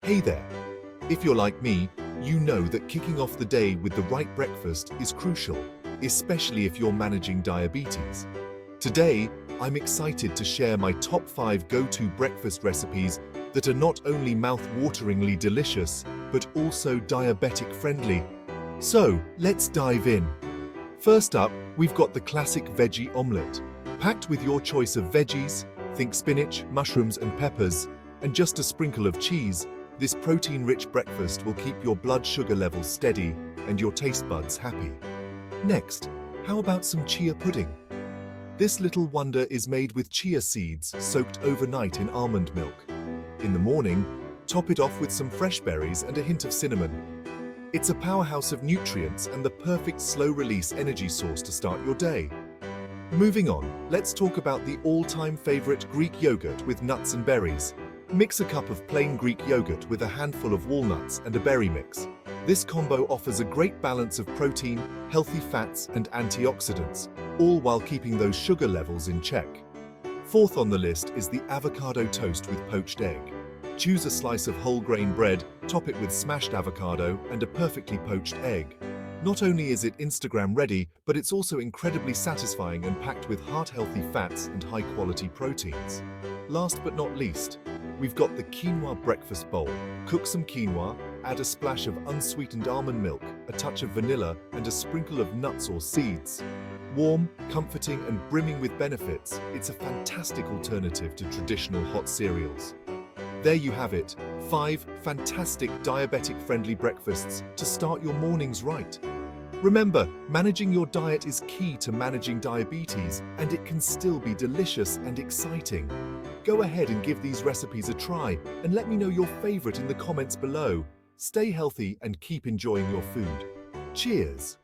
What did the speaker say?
Hey there! If you're like me, you know that kicking off the day with the right breakfast is crucial, especially if you're managing diabetes. Today, I'm excited to share my top 5 go-to breakfast recipes that are not only mouth-wateringly delicious, but also diabetic-friendly. So, let's dive in. First up, we've got the classic veggie omelette. Packed with your choice of veggies, think spinach, mushrooms and peppers, and just a sprinkle of cheese, this protein-rich breakfast will keep your blood sugar levels steady and your taste buds happy. Next, how about some chia pudding? This little wonder is made with chia seeds soaked overnight in almond milk. In the morning, top it off with some fresh berries and a hint of cinnamon. It's a powerhouse of nutrients and the perfect slow-release energy source to start your day. Moving on, let's talk about the all-time favorite Greek yogurt with nuts and berries. Mix a cup of plain Greek yogurt with a handful of walnuts and a berry mix. This combo offers a great balance of protein, healthy fats, and antioxidants, all while keeping those sugar levels in check. Fourth on the list is the avocado toast with poached egg. Choose a slice of whole grain bread, top it with smashed avocado and a perfectly poached egg. Not only is it Instagram ready, but it's also incredibly satisfying and packed with heart-healthy fats and high-quality proteins. Last but not least, we've got the quinoa breakfast bowl. Cook some quinoa, add a splash of unsweetened almond milk, a touch of vanilla, and a sprinkle of nuts or seeds. Warm, comforting, and brimming with benefits, it's a fantastic alternative to traditional hot cereals. There you have it, 5 fantastic diabetic-friendly breakfasts to start your mornings right. Remember, managing your diet is key to managing diabetes, and it can still be delicious and exciting. Go ahead and give these recipes a try, and let me know your favorite in the comments below. Stay healthy and keep enjoying your food. Cheers!